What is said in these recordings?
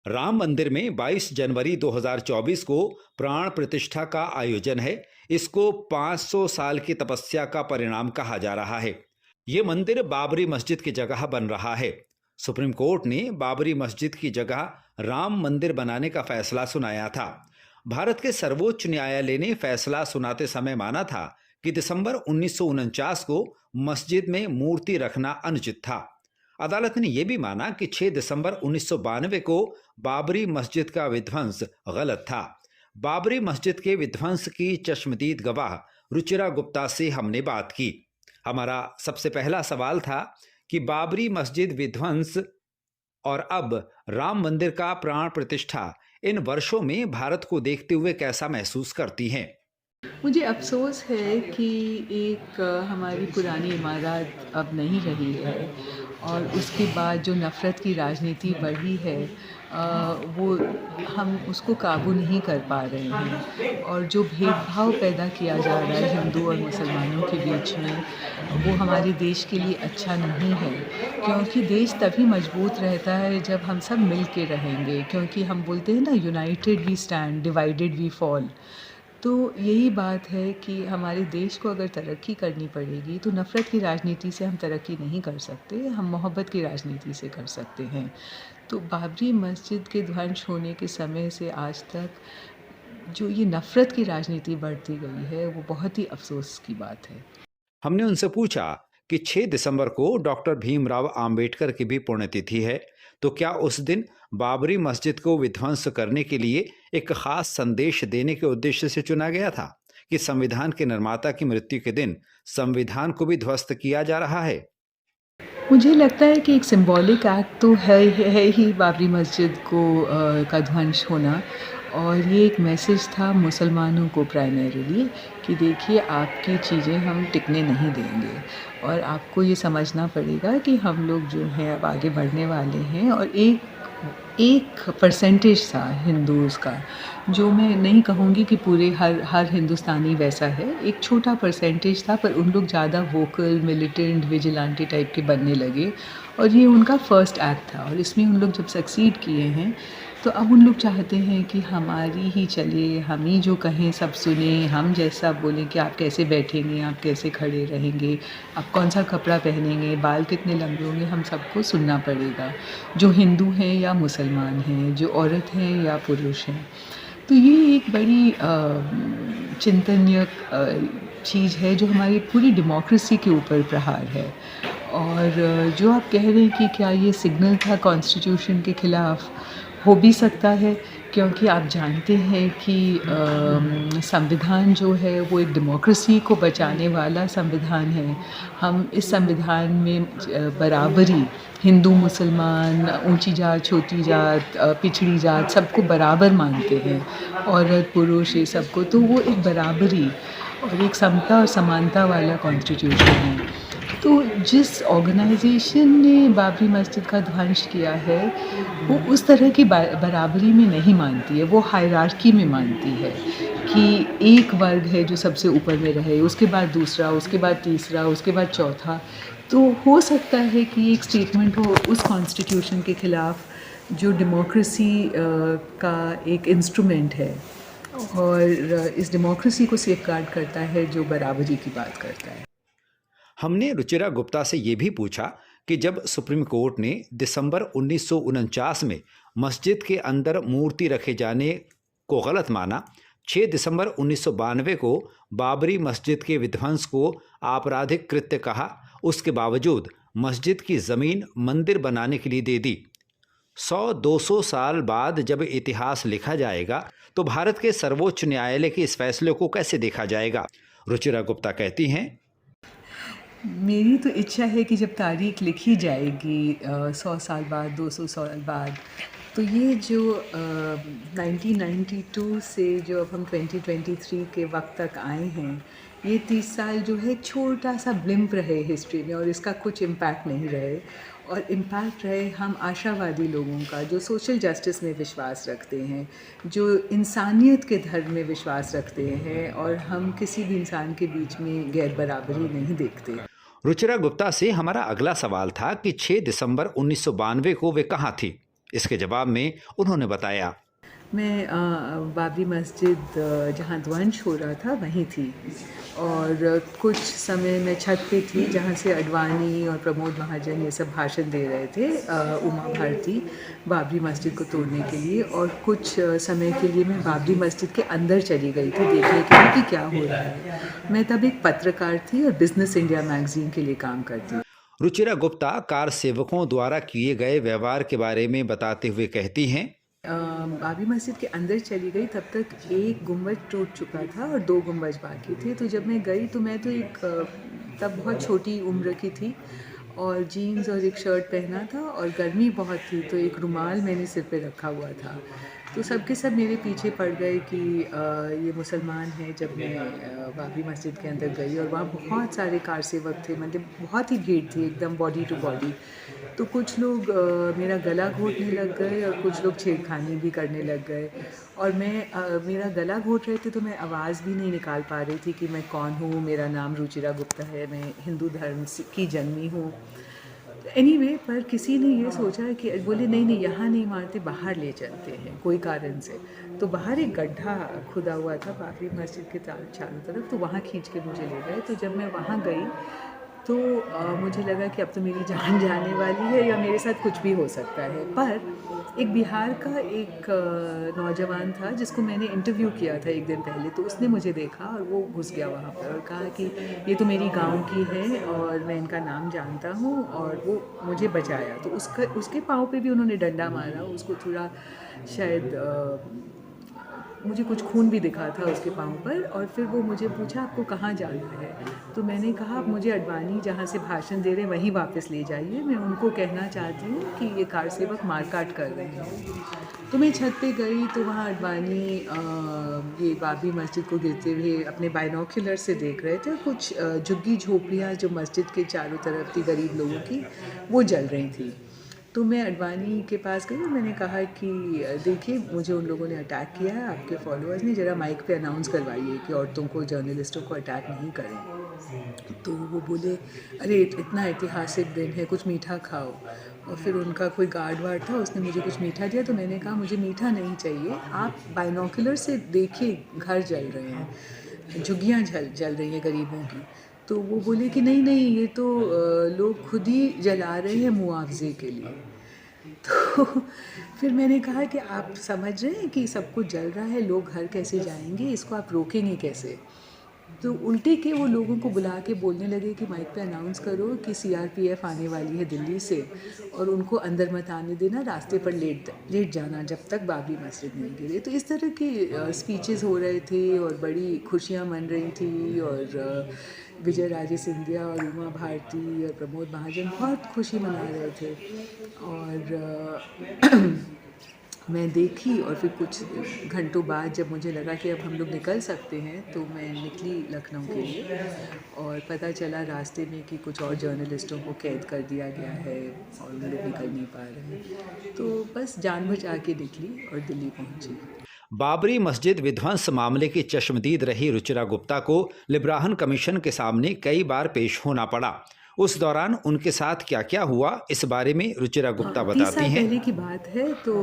राम मंदिर में 22 जनवरी 2024 को प्राण प्रतिष्ठा का आयोजन है। इसको 500 साल की तपस्या का परिणाम कहा जा रहा है। ये मंदिर बाबरी मस्जिद की जगह बन रहा है। सुप्रीम कोर्ट ने बाबरी मस्जिद की जगह राम मंदिर बनाने का फैसला सुनाया था। भारत के सर्वोच्च न्यायालय ने फैसला सुनाते समय माना था कि दिसंबर 1949 को मस्जिद में मूर्ति रखना अनुचित था। अदालत ने यह भी माना कि 6 दिसंबर 1992 को बाबरी मस्जिद का विध्वंस गलत था। बाबरी मस्जिद के विध्वंस की चश्मदीद गवाह रुचिरा गुप्ता से हमने बात की। हमारा सबसे पहला सवाल था कि बाबरी मस्जिद विध्वंस और अब राम मंदिर का प्राण प्रतिष्ठा इन वर्षों में भारत को देखते हुए कैसा महसूस करती हैं। मुझे अफ़सोस है कि एक हमारी पुरानी इमारत अब नहीं रही है और उसके बाद जो नफ़रत की राजनीति बढ़ी है वो हम उसको काबू नहीं कर पा रहे हैं और जो भेदभाव पैदा किया जा रहा है हिंदू और मुसलमानों के बीच में वो हमारे देश के लिए अच्छा नहीं है, क्योंकि देश तभी मजबूत रहता है जब हम सब मिल के रहेंगे, क्योंकि हम बोलते हैं ना, united we stand, divided we fall. तो यही बात है कि हमारे देश को अगर तरक्की करनी पड़ेगी तो नफ़रत की राजनीति से हम तरक्की नहीं कर सकते, हम मोहब्बत की राजनीति से कर सकते हैं। तो बाबरी मस्जिद के ध्वंस होने के समय से आज तक जो ये नफ़रत की राजनीति बढ़ती गई है वो बहुत ही अफ़सोस की बात है। हमने उनसे पूछा कि 6 दिसंबर को डॉक्टर भीमराव आम्बेडकर की भी पुण्यतिथि है, तो क्या उस दिन बाबरी मस्जिद को विध्वंस करने के लिए एक खास संदेश देने के उद्देश्य से चुना गया था कि संविधान के निर्माता की मृत्यु के दिन संविधान को भी ध्वस्त किया जा रहा है। मुझे लगता है कि एक सिंबॉलिक एक्ट तो है ही बाबरी मस्जिद को का ध्वंस होना, और ये एक मैसेज था मुसलमानों को प्राइमरीली कि देखिए, आपकी चीज़ें हम टिकने नहीं देंगे और आपको ये समझना पड़ेगा कि हम लोग जो हैं अब आगे बढ़ने वाले हैं। और एक परसेंटेज था हिंदूज़ का, जो मैं नहीं कहूँगी कि पूरे हर हिंदुस्तानी वैसा है, एक छोटा परसेंटेज था, पर उन लोग ज़्यादा वोकल, मिलिटेंट, विजिलेंटी टाइप के बनने लगे और ये उनका फर्स्ट एक्ट था और इसमें उन लोग जब सक्सीड किए हैं तो अब उन लोग चाहते हैं कि हमारी ही चले, हम ही जो कहें सब सुने, हम जैसा बोलें कि आप कैसे बैठेंगे, आप कैसे खड़े रहेंगे, आप कौन-सा कपड़ा पहनेंगे, बाल कितने लंबे होंगे, हम सबको सुनना पड़ेगा, जो हिंदू हैं या मुसलमान हैं, जो औरत हैं या पुरुष हैं। तो ये एक बड़ी चिंतनीय चीज़ है जो हमारी पूरी डेमोक्रेसी के ऊपर प्रहार है। और जो आप कह रहे हैं कि क्या ये सिग्नल था कॉन्स्टिट्यूशन के खिलाफ, हो भी सकता है, क्योंकि आप जानते हैं कि संविधान जो है वो एक डेमोक्रेसी को बचाने वाला संविधान है। हम इस संविधान में बराबरी, हिंदू, मुसलमान, ऊंची जात, छोटी जात, पिछड़ी जात, सबको बराबर मानते हैं, औरत, पुरुष, ये सबको। तो वो एक बराबरी और एक समता और समानता वाला कॉन्स्टिट्यूशन है। तो जिस ऑर्गेनाइजेशन ने बाबरी मस्जिद का ध्वंस किया है वो उस तरह की बराबरी में नहीं मानती है, वो हायरार्की में मानती है कि एक वर्ग है जो सबसे ऊपर में रहे, उसके बाद दूसरा, उसके बाद तीसरा, उसके बाद चौथा। तो हो सकता है कि एक स्टेटमेंट हो उस कॉन्स्टिट्यूशन के खिलाफ जो डेमोक्रेसी का एक इंस्ट्रूमेंट है और इस डेमोक्रेसी को सेफगार्ड करता है, जो बराबरी की बात करता है। हमने रुचिरा गुप्ता से यह भी पूछा कि जब सुप्रीम कोर्ट ने दिसंबर 1949 में मस्जिद के अंदर मूर्ति रखे जाने को गलत माना, 6 दिसंबर 1992 को बाबरी मस्जिद के विध्वंस को आपराधिक कृत्य कहा, उसके बावजूद मस्जिद की ज़मीन मंदिर बनाने के लिए दे दी। 100-200 साल बाद जब इतिहास लिखा जाएगा तो भारत के सर्वोच्च न्यायालय के इस फैसले को कैसे देखा जाएगा? रुचिरा गुप्ता कहती हैं, मेरी तो इच्छा है कि जब तारीख लिखी जाएगी 100 साल बाद, 200 साल बाद, तो ये जो 1992 से जो अब हम 2023 के वक्त तक आए हैं, ये 30 साल जो है छोटा सा ब्लिम्प रहे हिस्ट्री में और इसका कुछ इम्पैक्ट नहीं रहे, और इम्पैक्ट रहे हम आशावादी लोगों का, जो सोशल जस्टिस में विश्वास रखते हैं, जो इंसानियत के धर्म में विश्वास रखते हैं, और हम किसी भी इंसान के बीच में गैर बराबरी नहीं देखते। रुचिरा गुप्ता से हमारा अगला सवाल था कि 6 दिसंबर 1992 को वे कहाँ थी? इसके जवाब में उन्होंने बताया, मैं बाबरी मस्जिद जहाँ ध्वंस हो रहा था वहीं थी और कुछ समय मैं छत पे थी जहाँ से अडवाणी और प्रमोद महाजन ये सब भाषण दे रहे थे उमा भारती बाबरी मस्जिद को तोड़ने के लिए। और कुछ समय के लिए मैं बाबरी मस्जिद के अंदर चली गई थी देखने के लिए कि क्या हो रहा है। मैं तब एक पत्रकार थी और बिजनेस इंडिया मैगजीन के लिए काम करती थी। रुचिरा गुप्ता कार सेवकों द्वारा किए गए व्यवहार के बारे में बताते हुए कहती हैं, बाबरी मस्जिद के अंदर चली गई तब तक एक गुंबज टूट चुका था और 2 गुंबज बाकी थे। तो जब मैं गई तो मैं तो तब बहुत छोटी उम्र की थी और जीन्स और एक शर्ट पहना था और गर्मी बहुत थी तो एक रुमाल मैंने सिर पे रखा हुआ था। तो सब के सब मेरे पीछे पड़ गए कि ये मुसलमान है। जब मैं बाबरी मस्जिद के अंदर गई और वहाँ बहुत सारे कार सेवक थे, मतलब बहुत ही भीड़ थी एकदम बॉडी टू बॉडी। तो कुछ लोग मेरा गला घोंटने लग गए और कुछ लोग छेड़खानी भी करने लग गए और मेरा गला घोंट रहे थे तो मैं आवाज़ भी नहीं निकाल पा रही थी कि मैं कौन हूँ। मेरा नाम रुचिरा गुप्ता है, मैं हिंदू धर्म की जन्मी हूँ। एनीवे पर किसी ने ये सोचा कि बोले नहीं नहीं यहाँ नहीं मारते, बाहर ले चलते हैं कोई कारण से। तो बाहर एक गड्ढा खुदा हुआ था बाबरी मस्जिद के चारों तरफ, तो वहाँ खींच के मुझे ले गए। तो जब मैं वहाँ गई तो मुझे लगा कि अब तो मेरी जान जाने वाली है या मेरे साथ कुछ भी हो सकता है। पर एक बिहार का एक नौजवान था जिसको मैंने इंटरव्यू किया था एक दिन पहले, तो उसने मुझे देखा और वो घुस गया वहाँ पर और कहा कि ये तो मेरी गांव की है और मैं इनका नाम जानता हूँ, और वो मुझे बचाया। तो उसके पाँव पे भी उन्होंने डंडा मारा, उसको थोड़ा शायद मुझे कुछ खून भी दिखा था उसके पाँव पर। और फिर वो मुझे पूछा आपको कहाँ जाना है, तो मैंने कहा आप मुझे अडवाणी जहाँ से भाषण दे रहे हैं वहीं वापस ले जाइए, मैं उनको कहना चाहती हूँ कि ये कार सेवक मारकाट कर रहे हैं। तो मैं छत पे गई तो वहाँ अडवाणी ये बाबरी मस्जिद को गिरते हुए अपने बाइनोक्यूलर से देख रहे थे। कुछ झुग्गी झोपड़ियाँ जो मस्जिद के चारों तरफ थी गरीब लोगों की, वो जल रही थी। तो मैं अडवाणी के पास गई और मैंने कहा कि देखिए मुझे उन लोगों ने अटैक किया है, आपके फॉलोअर्स ने, ज़रा माइक पे अनाउंस करवाइए कि औरतों को, जर्नलिस्टों को अटैक नहीं करें। तो वो बोले अरे इतना ऐतिहासिक दिन है, कुछ मीठा खाओ। और फिर उनका कोई गार्ड वार्ड था, उसने मुझे कुछ मीठा दिया। तो मैंने कहा मुझे मीठा नहीं चाहिए, आप बाइनोक्यूलर से देखिए घर जल रहे हैं, झुग्गियाँ जल रही हैं गरीबों की। तो वो बोले कि नहीं नहीं ये तो लोग खुद ही जला रहे हैं मुआवजे के लिए। तो फिर मैंने कहा कि आप समझ रहे हैं कि सब कुछ जल रहा है, लोग घर कैसे जाएंगे, इसको आप रोकेंगे कैसे। तो उल्टे के वो लोगों को बुला के बोलने लगे कि माइक पे अनाउंस करो कि सीआरपीएफ आने वाली है दिल्ली से और उनको अंदर मत आने देना, रास्ते पर लेट जाना जब तक बाबरी मस्जिद नहीं गिरे। तो इस तरह की स्पीचेस हो रहे थे और बड़ी खुशियाँ मन रही थी और विजय राजे सिंधिया और उमा भारती और प्रमोद महाजन बहुत खुशी मना रहे थे। और मैं देखी और फिर कुछ घंटों बाद जब मुझे लगा कि अब हम लोग निकल सकते हैं तो मैं निकली लखनऊ के लिए और पता चला रास्ते में कि कुछ और जर्नलिस्टों को कैद कर दिया गया है और वो लोग निकल नहीं पा रहे हैं। तो बस जान बचा के निकली और दिल्ली पहुंची। बाबरी मस्जिद विध्वंस मामले की चश्मदीद रही रुचिरा गुप्ता को लिब्राहन कमीशन के सामने कई बार पेश होना पड़ा। उस दौरान उनके साथ क्या क्या हुआ, इस बारे में रुचिरा गुप्ता बताती हैं। पहले की बात है तो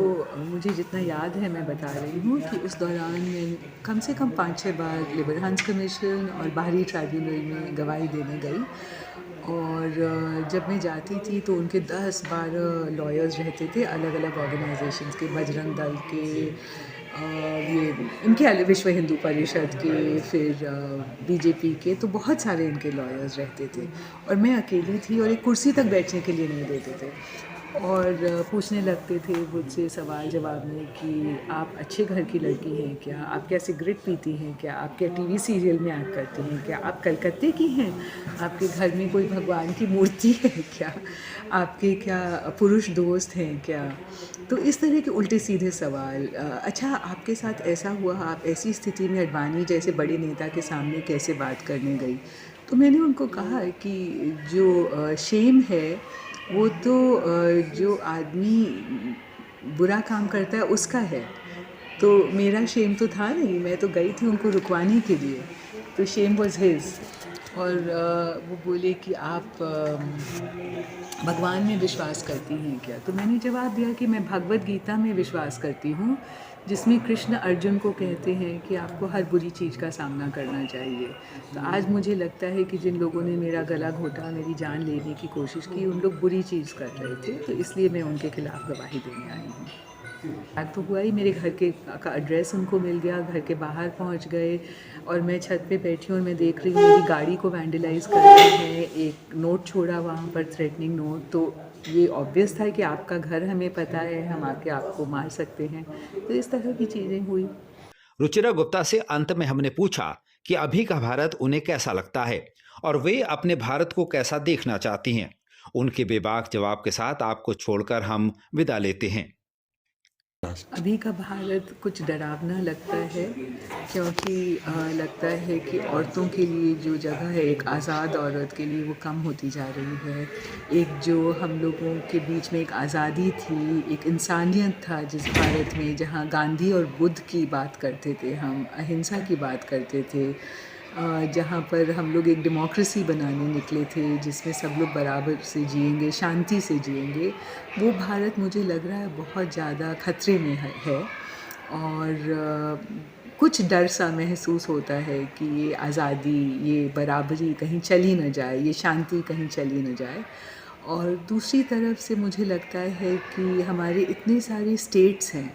मुझे जितना याद है मैं बता रही हूँ कि उस दौरान मैं कम से कम 5-6 बार लिब्राहन कमीशन और बाहरी ट्राइब्यूनल में गवाही देने गई। और जब मैं जाती थी तो उनके 10-12 लॉयर्स रहते थे अलग अलग ऑर्गेनाइजेशंस के, बजरंग दल के, ये इनके विश्व हिंदू परिषद के, फिर बीजेपी के, तो बहुत सारे इनके लॉयर्स रहते थे और मैं अकेली थी और एक कुर्सी तक बैठने के लिए नहीं देते थे। और पूछने लगते थे मुझसे सवाल जवाब में कि आप अच्छे घर की लड़की हैं क्या, आप क्या सिगरेट पीती हैं क्या, आप क्या टीवी सीरियल में एक्ट करती हैं क्या, आप कलकत्ते की हैं, आपके घर में कोई भगवान की मूर्ति है क्या, आपके क्या पुरुष दोस्त हैं क्या। तो इस तरह के उल्टे सीधे सवाल। अच्छा आपके साथ ऐसा हुआ, आप ऐसी स्थिति में अडवाणी जैसे बड़े नेता के सामने कैसे बात करने गई। तो मैंने उनको कहा कि जो शेम है वो तो जो आदमी बुरा काम करता है उसका है, तो मेरा शेम तो था नहीं, मैं तो गई थी उनको रुकवाने के लिए, तो शेम वॉज हिज। और वो बोले कि आप भगवान में विश्वास करती हैं क्या? तो मैंने जवाब दिया कि मैं भगवद गीता में विश्वास करती हूँ, जिसमें कृष्ण अर्जुन को कहते हैं कि आपको हर बुरी चीज़ का सामना करना चाहिए। तो आज मुझे लगता है कि जिन लोगों ने मेरा गला घोटा, मेरी जान लेने की कोशिश की, उन लोग बुरी चीज़ कर रहे थे, तो इसलिए मैं उनके खिलाफ गवाही देने आई हूँ। अटैक तो हुआ ही, मेरे घर के का एड्रेस उनको मिल गया, घर के बाहर पहुंच गए और मैं छत पे बैठी हूँ और मैं देख रही हूँ मेरी गाड़ी को वैंडलाइज़ कर रहे हैं, एक नोट छोड़ा वहाँ पर, थ्रेटनिंग नोट। तो ये ऑब्वियस था कि आपका घर हमें पता है, हम आके आपको मार सकते हैं। तो इस तरह की चीज़ें हुई। रुचिरा गुप्ता से अंत में हमने पूछा कि अभी का भारत उन्हें कैसा लगता है और वे अपने भारत को कैसा देखना चाहती हैं। उनके बेबाक जवाब के साथ आपको छोड़कर हम विदा लेते हैं। अभी का भारत कुछ डरावना लगता है, क्योंकि लगता है कि औरतों के लिए जो जगह है एक आज़ाद औरत के लिए, वो कम होती जा रही है। एक जो हम लोगों के बीच में एक आज़ादी थी, एक इंसानियत था जिस भारत में, जहाँ गांधी और बुद्ध की बात करते थे हम, अहिंसा की बात करते थे, जहाँ पर हम लोग एक डेमोक्रेसी बनाने निकले थे जिसमें सब लोग बराबर से जिएंगे, शांति से जिएंगे, वो भारत मुझे लग रहा है बहुत ज़्यादा खतरे में है। और कुछ डर सा महसूस होता है कि ये आज़ादी, ये बराबरी कहीं चली न जाए, ये शांति कहीं चली न जाए। और दूसरी तरफ से मुझे लगता है कि हमारे इतने सारे स्टेट्स हैं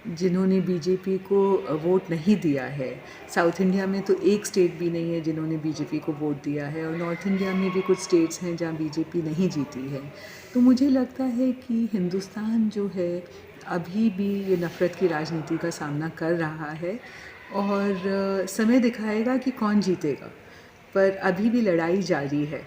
जिन्होंने बीजेपी को वोट नहीं दिया है। साउथ इंडिया में तो एक स्टेट भी नहीं है जिन्होंने बीजेपी को वोट दिया है, और नॉर्थ इंडिया में भी कुछ स्टेट्स हैं जहाँ बीजेपी नहीं जीती है। तो मुझे लगता है कि हिंदुस्तान जो है अभी भी ये नफ़रत की राजनीति का सामना कर रहा है, और समय दिखाएगा कि कौन जीतेगा, पर अभी भी लड़ाई जारी है।